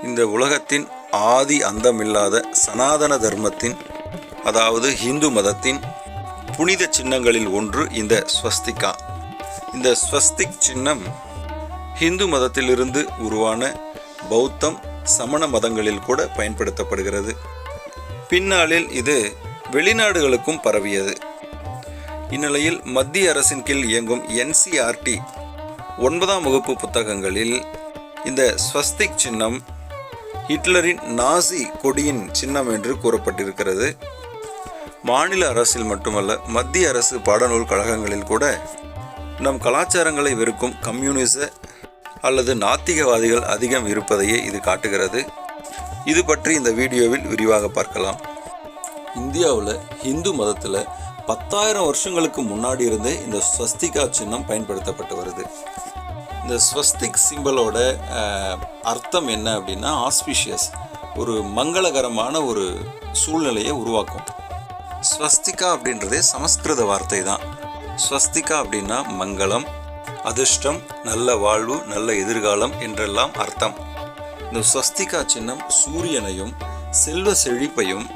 இந்த உலகத்தின் ஆதி அந்தமில்லாத சனாதன தர்மத்தின், அதாவது இந்து மதத்தின் புனித சின்னங்களில் ஒன்று இந்த ஸ்வஸ்திகா. இந்த ஸ்வஸ்திக் சின்னம் இந்து மதத்திலிருந்து உருவான பௌத்தம், சமண மதங்களில் கூட பயன்படுத்தப்படுகிறது. பின்னாளில் இது வெளிநாடுகளுக்கும் பரவியது. இந்நிலையில் மத்திய அரசின் கீழ் இயங்கும் NCERT 9ஆம் வகுப்பு புத்தகங்களில் இந்த ஸ்வஸ்திக் சின்னம் ஹிட்லரின் நாசி கொடியின் சின்னம் என்று கூறப்பட்டிருக்கிறது. மாநில அரசில் மட்டுமல்ல, மத்திய அரசு பாடநூல் கழகங்களில் கூட நம் கலாச்சாரங்களை வெறுக்கும் கம்யூனிச அல்லது நாத்திகவாதிகள் அதிகம் இருப்பதையே இது காட்டுகிறது. இது பற்றி இந்த வீடியோவில் விரிவாக பார்க்கலாம். இந்தியாவில் இந்து மதத்தில் 10,000 வருஷங்களுக்கு முன்னாடி இருந்தே இந்த ஸ்வஸ்திகா சின்னம் பயன்படுத்தப்பட்டு வருது. இந்த ஸ்வஸ்திக் சிம்பலோட அர்த்தம் என்ன அப்படின்னா, ஆஸ்பிஷியஸ், ஒரு மங்களகரமான ஒரு சூழ்நிலையை உருவாக்கும். ஸ்வஸ்திகா அப்படின்றதே சமஸ்கிருத வார்த்தை தான். ஸ்வஸ்திகா அப்படின்னா மங்களம், அதிர்ஷ்டம், நல்ல வாழ்வு, நல்ல எதிர்காலம் என்றெல்லாம் அர்த்தம். இந்த ஸ்வஸ்திகா சின்னம் சூரியனையும் செல்வ செழிப்பையும்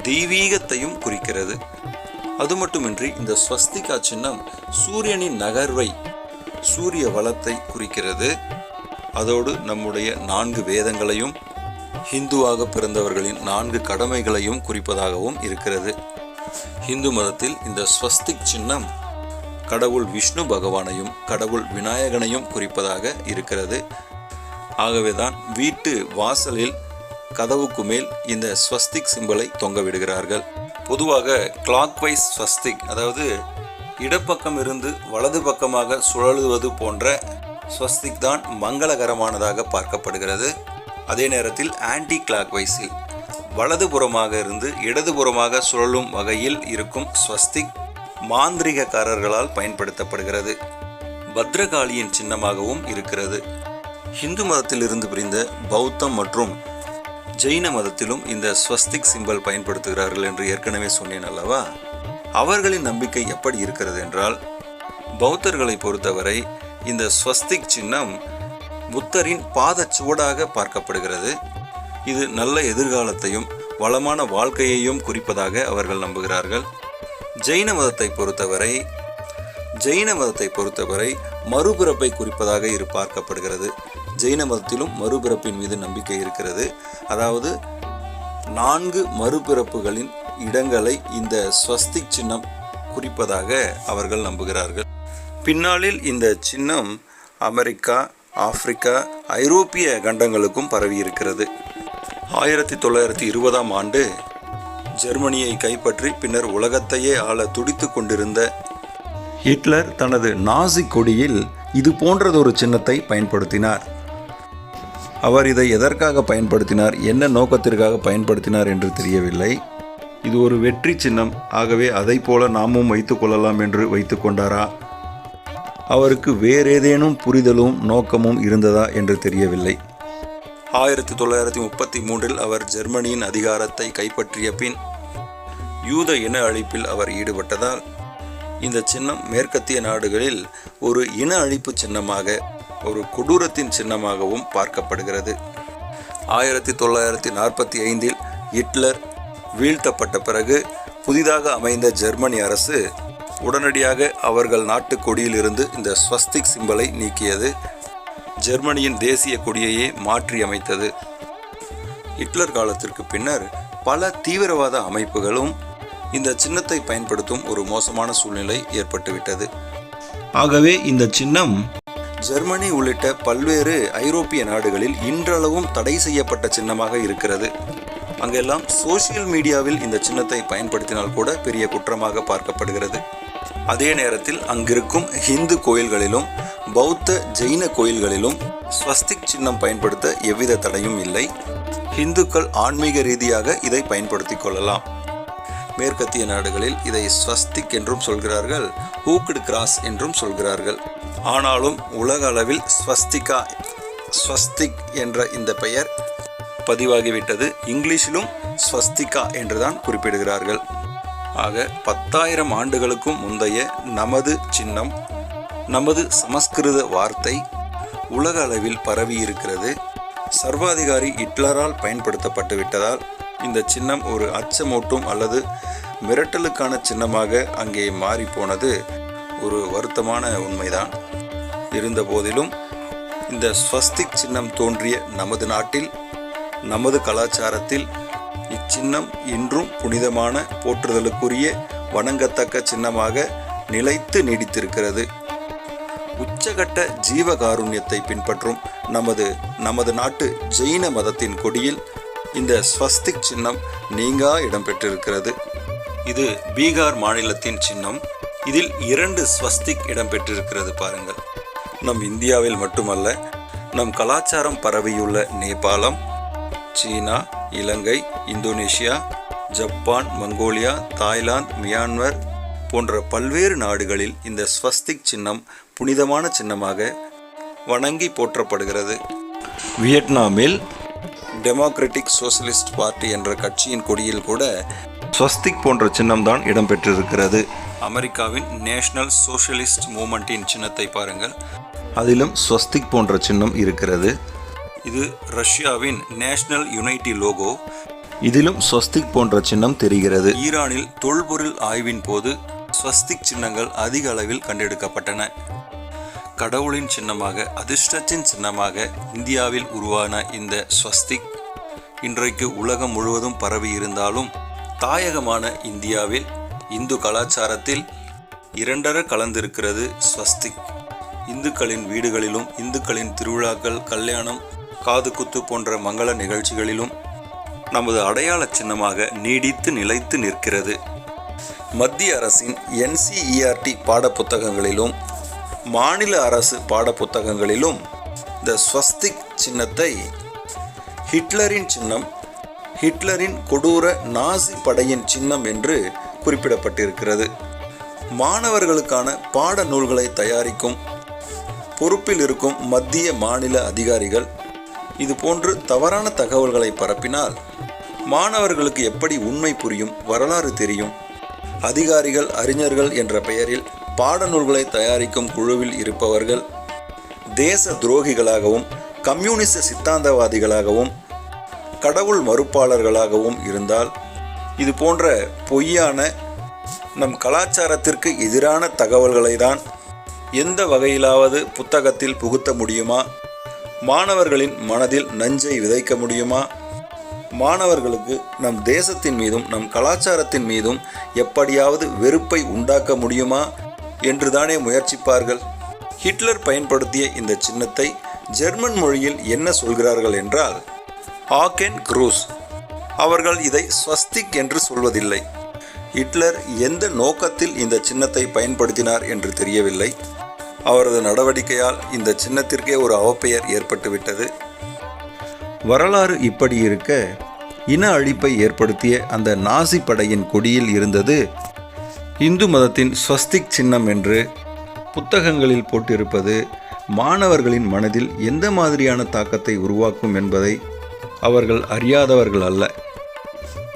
தெய்வீகத்தையும் குறிக்கிறது. அது மட்டுமின்றி இந்த ஸ்வஸ்திகா சின்னம் சூரியனின் நகர்வை, சூரிய வளத்தை குறிக்கிறது. அதோடு நம்முடைய 4 வேதங்களையும், ஹிந்துவாக பிறந்தவர்களின் 4 கடமைகளையும் குறிப்பதாகவும் இருக்கிறது. ஹிந்து மதத்தில் இந்த ஸ்வஸ்திக் சின்னம் கடவுள் விஷ்ணு பகவானையும் கடவுள் விநாயகனையும் குறிப்பதாக இருக்கிறது. ஆகவேதான் வீட்டு வாசலில் கதவுக்கு மேல் இந்த ஸ்வஸ்திக் சிம்பலை தொங்க விடுகிறார்கள். பொதுவாக கிளாக்வைஸ் ஸ்வஸ்திக், அதாவது இடப்பக்கம் இருந்து வலது பக்கமாக சுழலுவது போன்ற ஸ்வஸ்திக் தான் மங்களகரமானதாக பார்க்கப்படுகிறது. அதே நேரத்தில் ஆன்டி கிளாக்வைஸில் வலதுபுறமாக இருந்து இடதுபுறமாக சுழலும் வகையில் இருக்கும் ஸ்வஸ்திக் மாந்திரிகக்காரர்களால் பயன்படுத்தப்படுகிறது. பத்ரகாளியின் சின்னமாகவும் இருக்கிறது. ஹிந்து மதத்திலிருந்து பிரிந்த பௌத்தம் மற்றும் ஜெயின மதத்திலும் இந்த ஸ்வஸ்திக் சிம்பல் பயன்படுத்துகிறார்கள் என்று ஏற்கனவே சொன்னேன் அல்லவா? அவர்களின் நம்பிக்கை எப்படி இருக்கிறது என்றால், பௌத்தர்களை பொறுத்தவரை இந்த ஸ்வஸ்திக் சின்னம் புத்தரின் பாதச்சுவடாக பார்க்கப்படுகிறது. இது நல்ல எதிர்காலத்தையும் வளமான வாழ்க்கையையும் குறிப்பதாக அவர்கள் நம்புகிறார்கள். ஜெயின மதத்தை பொறுத்தவரை மறுபிறப்பை குறிப்பதாக பார்க்கப்படுகிறது. ஜெயின மதத்திலும் மறுபிறப்பின் மீது நம்பிக்கை இருக்கிறது. அதாவது 4 மறுபிறப்புகளின் இடங்களை இந்த ஸ்வஸ்திக் சின்னம் குறிப்பதாக அவர்கள் நம்புகிறார்கள். பின்னாளில் இந்த சின்னம் அமெரிக்கா, ஆப்பிரிக்கா, ஐரோப்பிய கண்டங்களுக்கும் பரவி இருக்கிறது. 1920ஆம் ஆண்டு ஜெர்மனியை கைப்பற்றி பின்னர் உலகத்தையே ஆள துடித்து கொண்டிருந்த ஹிட்லர் தனது நாசி கொடியில் இது போன்றதொரு சின்னத்தை பயன்படுத்தினார். அவர் இதை எதற்காக பயன்படுத்தினார், என்ன நோக்கத்திற்காக பயன்படுத்தினார் என்று தெரியவில்லை. இது ஒரு வெற்றி சின்னம், ஆகவே அதை போல நாமும் வைத்துக் கொள்ளலாம் என்று வைத்து கொண்டாரா? அவருக்கு வேறேதேனும் புரிதலும் நோக்கமும் இருந்ததா என்று தெரியவில்லை. 1933இல் அவர் ஜெர்மனியின் அதிகாரத்தை கைப்பற்றிய பின் யூத இன அழிப்பில் அவர் ஈடுபட்டதால் இந்த சின்னம் மேற்கத்திய நாடுகளில் ஒரு இன அழிப்பு சின்னமாக, ஒரு கொடூரத்தின் சின்னமாகவும் பார்க்கப்படுகிறது. 1945இல் ஹிட்லர் வீழ்த்தப்பட்ட பிறகு புதிதாக அமைந்த ஜெர்மனி அரசு உடனடியாக அவர்கள் நாட்டு கொடியிலிருந்து இந்த ஸ்வஸ்திக் சிம்பலை நீக்கியது. ஜெர்மனியின் தேசிய கொடியையே மாற்றி அமைத்தது. ஹிட்லர் காலத்திற்கு பின்னர் பல தீவிரவாத அமைப்புகளும் இந்த சின்னத்தை பயன்படுத்தும் ஒரு மோசமான சூழ்நிலை ஏற்பட்டுவிட்டது. ஆகவே இந்த சின்னம் ஜெர்மனி உள்ளிட்ட பல்வேறு ஐரோப்பிய நாடுகளில் இன்றளவும் தடை செய்யப்பட்ட சின்னமாக இருக்கிறது. அங்கெல்லாம் சோசியல் மீடியாவில் இந்த சின்னத்தை பயன்படுத்தினால் கூட பெரிய குற்றமாக பார்க்கப்படுகிறது. அதே நேரத்தில் அங்கிருக்கும் ஹிந்து கோயில்களிலும் பௌத்த ஜெயின கோயில்களிலும் ஸ்வஸ்திக் சின்னம் பயன்படுத்த எவ்வித தடையும் இல்லை. ஹிந்துக்கள் ஆன்மீக ரீதியாக இதை பயன்படுத்திக் கொள்ளலாம். மேற்கத்திய நாடுகளில் இதை ஸ்வஸ்திக் என்றும் சொல்கிறார்கள், ஹூக்டு கிராஸ் என்றும் சொல்கிறார்கள். ஆனாலும் உலக அளவில் ஸ்வஸ்திக் என்ற இந்த பெயர் பதிவாகிவிட்டது. இங்கிலீஷிலும் ஸ்வஸ்திகா என்றுதான் குறிப்பிடுகிறார்கள். ஆக 10,000 ஆண்டுகளுக்கும் முந்தைய நமது சின்னம், நமது சமஸ்கிருத வார்த்தை உலக அளவில் பரவி இருக்கிறது. சர்வாதிகாரி ஹிட்லரால் பயன்படுத்தப்பட்டு விட்டதால் இந்த சின்னம் ஒரு அச்சமூட்டும் அல்லது மிரட்டலுக்கான சின்னமாக அங்கே மாறிப்போனது ஒரு வருத்தமான உண்மைதான். இருந்த போதிலும் இந்த ஸ்வஸ்திக் சின்னம் தோன்றிய நமது நாட்டில், நமது கலாச்சாரத்தில் இச்சின்னம் இன்றும் புனிதமான, போற்றுதலுக்குரிய, வணங்கத்தக்க சின்னமாக நிலைத்து நீடித்திருக்கிறது. உச்சகட்ட ஜீவகாருண்யத்தை பின்பற்றும் நமது நாட்டு ஜெயின மதத்தின் கொடியில் இந்த ஸ்வஸ்திக் சின்னம் நீங்கா இடம்பெற்றிருக்கிறது. இது பீகார் மாநிலத்தின் சின்னம். இதில் 2 ஸ்வஸ்திக் இடம்பெற்றிருக்கிறது பாருங்கள். நம் இந்தியாவில் மட்டுமல்ல, நம் கலாச்சாரம் பரவியுள்ள நேபாளம், China, Ilangai, Indonesia, Japan, Mongolia, Thailand, Myanmar போன்ற பல்வேறு நாடுகளில் இந்த ஸ்வஸ்திக் சின்னம் புனிதமான சின்னமாக வணங்கி போற்றப்படுகிறது. வியட்நாமில் டெமோக்ராட்டிக் சோசலிஸ்ட் பார்ட்டி என்ற கட்சியின் கொடியில் கூட ஸ்வஸ்திக் போன்ற சின்னம்தான் இடம்பெற்றிருக்கிறது. அமெரிக்காவின் நேஷனல் சோஷலிஸ்ட் மூமெண்ட்டின் சின்னத்தை பாருங்கள், அதிலும் ஸ்வஸ்திக் போன்ற சின்னம் இருக்கிறது. இது ரஷ்யாவின் நேஷனல் யுனைட்டி லோகோ, இதிலும் ஸ்வஸ்திக் போன்ற சின்னம் தெரிகிறது. ஈரானில் தொல்பொருள் ஆய்வின் போது ஸ்வஸ்திக் சின்னங்கள் அதிக அளவில் கண்டெடுக்கப்பட்டன. கடவுளின் சின்னமாக, அதிர்ஷ்டத்தின் சின்னமாக இந்தியாவில் உருவான இந்த ஸ்வஸ்திக் இன்றைக்கு உலகம் முழுவதும் பரவி இருந்தாலும், தாயகமான இந்தியாவில் இந்து கலாச்சாரத்தில் 2 கலந்திருக்கிறது ஸ்வஸ்திக். இந்துக்களின் வீடுகளிலும், இந்துக்களின் திருவிழாக்கள், கல்யாணம், காது குத்து போன்ற மங்கள நிகழ்ச்சிகளிலும் நமது அடையாள சின்னமாக நீடித்து நிலைத்து நிற்கிறது. மத்திய அரசின் NCERT பாடப்புத்தகங்களிலும் மாநில அரசு பாடப்புத்தகங்களிலும் இந்த ஸ்வஸ்திக் சின்னத்தை ஹிட்லரின் சின்னம், ஹிட்லரின் கொடூர நாசி படையின் சின்னம் என்று குறிப்பிடப்பட்டிருக்கிறது. மாணவர்களுக்கான பாட நூல்களை தயாரிக்கும் பொறுப்பில் இருக்கும் மத்திய மாநில அதிகாரிகள் இது போன்று தவறான தகவல்களை பரப்பினால் மாணவர்களுக்கு எப்படி உண்மை புரியும், வரலாறு தெரியும்? அதிகாரிகள், அறிஞர்கள் என்ற பெயரில் பாடநூல்களை தயாரிக்கும் குழுவில் இருப்பவர்கள் தேச துரோகிகளாகவும், கம்யூனிச சித்தாந்தவாதிகளாகவும், கடவுள் மறுப்பாளர்களாகவும் இருந்தால் இது போன்ற பொய்யான, நம் கலாச்சாரத்திற்கு எதிரான தகவல்களை தான் எந்த வகையிலாவது புத்தகத்தில் புகுத்த முடியுமா? மாணவர்களின் மனதில் நஞ்சை விதைக்க முடியுமா? மாணவர்களுக்கு நம் தேசத்தின் மீதும் நம் கலாச்சாரத்தின் மீதும் எப்படியாவது வெறுப்பை உண்டாக்க முடியுமா என்றுதானே முயற்சிப்பார்கள். ஹிட்லர் பயன்படுத்திய இந்த சின்னத்தை ஜெர்மன் மொழியில் என்ன சொல்கிறார்கள் என்றால் ஆகென் க்ரூஸ். அவர்கள் இதை ஸ்வஸ்திக் என்று சொல்வதில்லை. ஹிட்லர் எந்த நோக்கத்தில் இந்த சின்னத்தை பயன்படுத்தினார் என்று தெரியவில்லை. அவரது நடவடிக்கையால் இந்த சின்னத்திற்கே ஒரு அவப்பெயர் ஏற்பட்டுவிட்டது. வரலாறு இப்படி இருக்க, இன அழிப்பை ஏற்படுத்திய அந்த நாசி படையின் கொடியில் இருந்தது இந்து மதத்தின் ஸ்வஸ்திக் சின்னம் என்று புத்தகங்களில் போட்டிருப்பது மாணவர்களின் மனதில் எந்த மாதிரியான தாக்கத்தை உருவாக்கும் என்பதை அவர்கள் அறியாதவர்கள் அல்ல.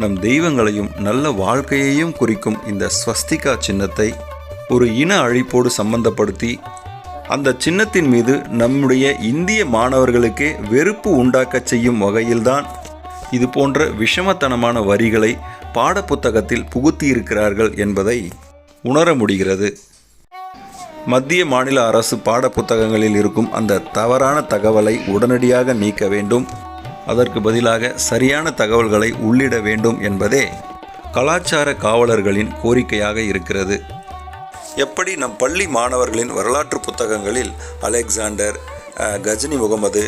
நம் தெய்வங்களையும் நல்ல வாழ்க்கையையும் குறிக்கும் இந்த ஸ்வஸ்திகா சின்னத்தை ஒரு இன அழிப்போடு சம்பந்தப்படுத்தி அந்த சின்னத்தின் மீது நம்முடைய இந்திய மாணவர்களுக்கே வெறுப்பு உண்டாக்க செய்யும் வகையில்தான் இது போன்ற விஷமத்தனமான வரிகளை பாடப்புத்தகத்தில் புகுத்தியிருக்கிறார்கள் என்பதை உணர முடிகிறது. மத்திய மாநில அரசு பாடப்புத்தகங்களில் இருக்கும் அந்த தவறான தகவலை உடனடியாக நீக்க வேண்டும். அதற்கு பதிலாக சரியான தகவல்களை உள்ளிட வேண்டும் என்பதே கலாச்சார காவலர்களின் கோரிக்கையாக இருக்கிறது. எப்படி நம் பள்ளி மாணவர்களின் வரலாற்று புத்தகங்களில் அலெக்சாண்டர், கஜினி முகமது,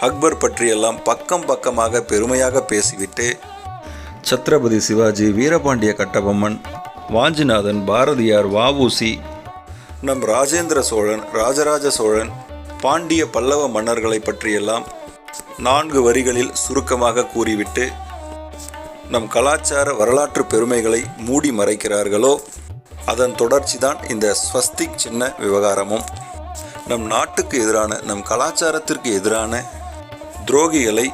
அக்பர் பற்றியெல்லாம் பக்கம் பக்கமாக பெருமையாக பேசிவிட்டு சத்ரபதி சிவாஜி, வீரபாண்டிய கட்டபொம்மன், வாஞ்சிநாதன், பாரதியார், வ.உ.சி., நம் ராஜேந்திர சோழன், ராஜராஜ சோழன், பாண்டிய பல்லவ மன்னர்களை பற்றியெல்லாம் 4 வரிகளில் சுருக்கமாக கூறிவிட்டு நம் கலாச்சார வரலாற்று பெருமைகளை மூடி மறைக்கிறார்களோ, அதன் தொடர்ச்சிதான் இந்த ஸ்வஸ்திக் சின்ன விவகாரமும். நம் நாட்டுக்கு எதிரான, நம் கலாச்சாரத்திற்கு எதிரான துரோகிகளை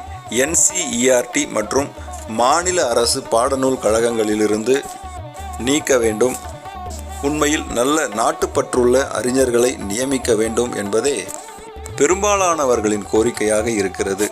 NCERT மற்றும் மாநில அரசு பாடநூல் கழகங்களிலிருந்து நீக்க வேண்டும். உண்மையில் நல்ல நாட்டுப்பற்றுள்ள அறிஞர்களை நியமிக்க வேண்டும் என்பதே பெரும்பாலானவர்களின் கோரிக்கையாக இருக்கிறது.